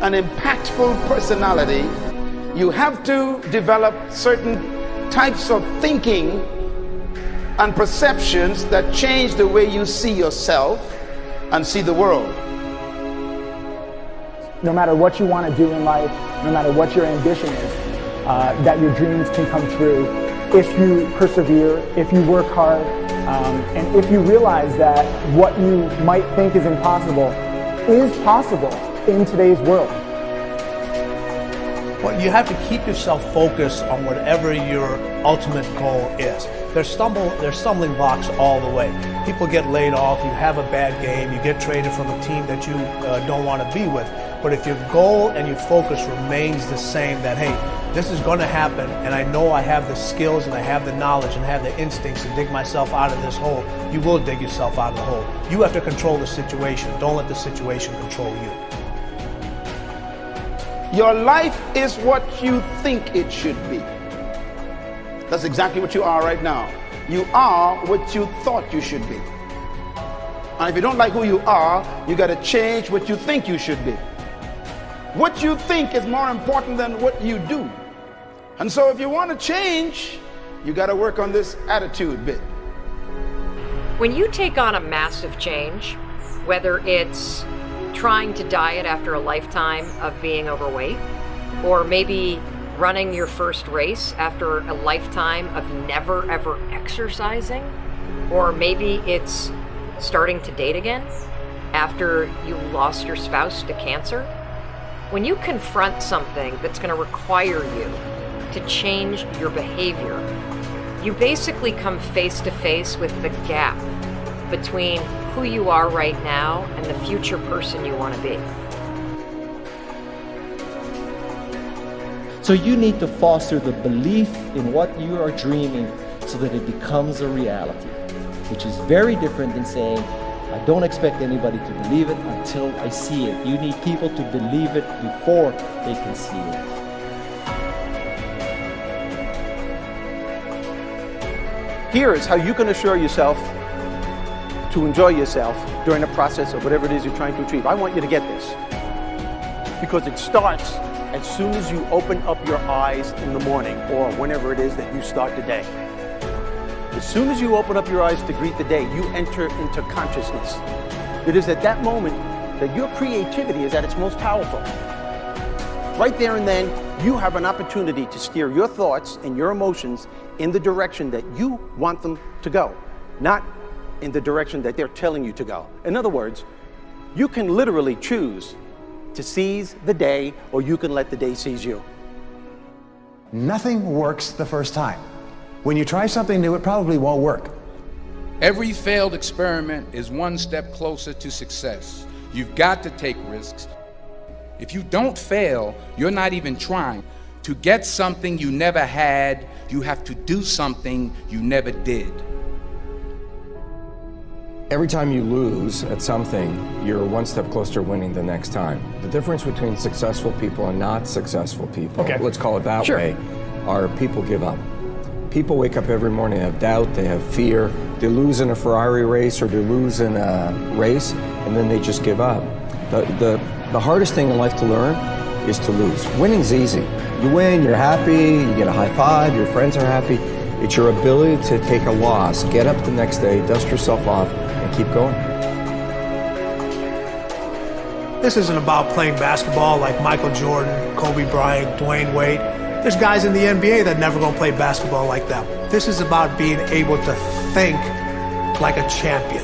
an impactful personality, you have to develop certain types of thinking and perceptions that change the way you see yourself and see the world. No matter what you want to do in life, no matter what your ambition is, that your dreams can come true if you persevere, if you work hard, and if you realize that what you might think is impossible is possible in today's world. Well, you have to keep yourself focused on whatever your ultimate goal is. There's stumbling blocks all the way. People get laid off, you have a bad game, you get traded from a team that you don't want to be with. But if your goal and your focus remains the same, that hey, this is going to happen, and I know I have the skills and I have the knowledge and have the instincts to dig myself out of this hole, you will dig yourself out of the hole. You have to control the situation. Don't let the situation control you. Your life is what you think it should be. That's exactly what you are right now. You are what you thought you should be. And if you don't like who you are, you got to change what you think you should be. What you think is more important than what you do. And so if you want to change, you got to work on this attitude bit. When you take on a massive change, whether it's trying to diet after a lifetime of being overweight, or maybe running your first race after a lifetime of never ever exercising, or maybe it's starting to date again after you lost your spouse to cancer. When you confront something that's going to require you to change your behavior, you basically come face to face with the gap between who you are right now and the future person you want to be. So you need to foster the belief in what you are dreaming so that it becomes a reality, which is very different than saying, I don't expect anybody to believe it until I see it. You need people to believe it before they can see it. Here is how you can assure yourself to enjoy yourself during the process of whatever it is you're trying to achieve. I want you to get this, because it starts as soon as you open up your eyes in the morning, or whenever it is that you start the day. As soon as you open up your eyes to greet the day, you enter into consciousness. It is at that moment that your creativity is at its most powerful. Right there and then, you have an opportunity to steer your thoughts and your emotions in the direction that you want them to go, not in the direction that they're telling you to go. In other words, you can literally choose to seize the day, or you can let the day seize you. Nothing works the first time. When you try something new, it probably won't work. Every failed experiment is one step closer to success. You've got to take risks. If you don't fail, you're not even trying. To get something you never had, you have to do something you never did. Every time you lose at something, you're one step closer to winning the next time. The difference between successful people and not successful people, let's call it that way, are people give up. People wake up every morning, they have doubt, they have fear, they lose in a Ferrari race or they lose in a race, and then they just give up. The hardest thing in life to learn is to lose. Winning's easy. You win, you're happy, you get a high five, your friends are happy. It's your ability to take a loss, get up the next day, dust yourself off, and keep going. This isn't about playing basketball like Michael Jordan, Kobe Bryant, Dwayne Wade. There's guys in the NBA that never gonna play basketball like them. This is about being able to think like a champion,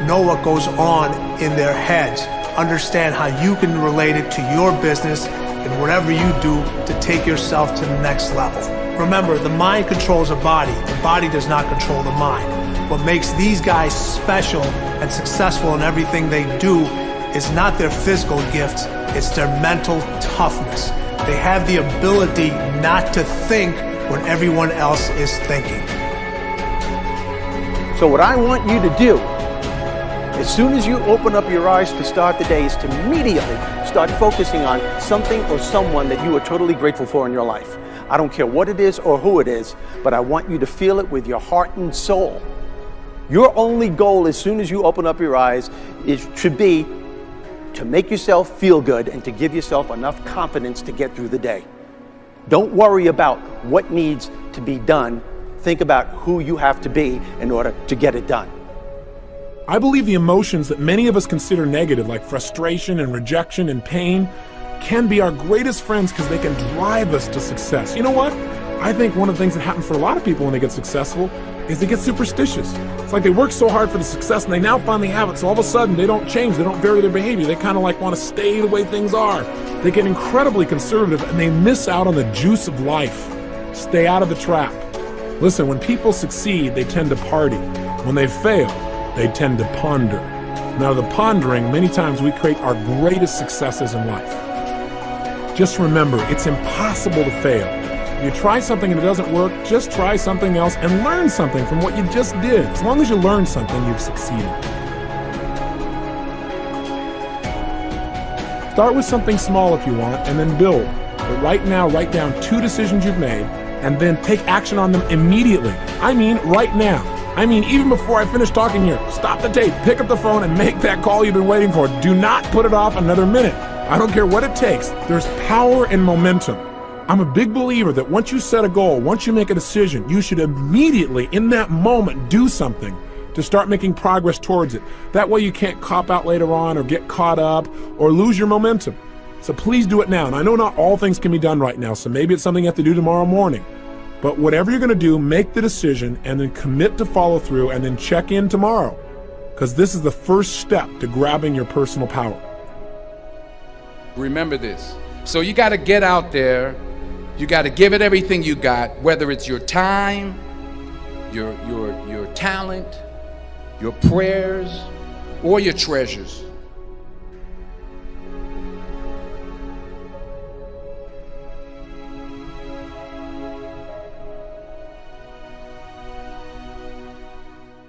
know what goes on in their heads, understand how you can relate it to your business and whatever you do to take yourself to the next level. Remember, the mind controls the body does not control the mind. What makes these guys special and successful in everything they do is not their physical gifts, it's their mental toughness. They have the ability not to think when everyone else is thinking. So what I want you to do, as soon as you open up your eyes to start the day, is to immediately start focusing on something or someone that you are totally grateful for in your life. I don't care what it is or who it is, but I want you to feel it with your heart and soul. Your only goal as soon as you open up your eyes should be to make yourself feel good and to give yourself enough confidence to get through the day. Don't worry about what needs to be done. Think about who you have to be in order to get it done. I believe the emotions that many of us consider negative, like frustration and rejection and pain, can be our greatest friends because they can drive us to success. You know what? I think one of the things that happens for a lot of people when they get successful is they get superstitious. It's like they work so hard for the success and they now finally have it, so all of a sudden they don't change, they don't vary their behavior, they kind of like want to stay the way things are. They get incredibly conservative and they miss out on the juice of life. Stay out of the trap. Listen, when people succeed, they tend to party. When they fail, they tend to ponder. Now, the pondering, many times we create our greatest successes in life. Just remember, it's impossible to fail. If you try something and it doesn't work, just try something else and learn something from what you just did. As long as you learn something, you've succeeded. Start with something small if you want, and then build. But right now, write down 2 decisions you've made, and then take action on them immediately. I mean, right now. I mean, even before I finish talking here, stop the tape, pick up the phone, and make that call you've been waiting for. Do not put it off another minute. I don't care what it takes. There's power in momentum. I'm a big believer that once you set a goal, once you make a decision, you should immediately, in that moment, do something to start making progress towards it. That way you can't cop out later on or get caught up or lose your momentum. So please do it now. And I know not all things can be done right now, so maybe it's something you have to do tomorrow morning. But whatever you're going to do, make the decision and then commit to follow through and then check in tomorrow. Because this is the first step to grabbing your personal power. Remember this. So you got to get out there. You got to give it everything you got, whether it's your time, your talent, your prayers, or your treasures.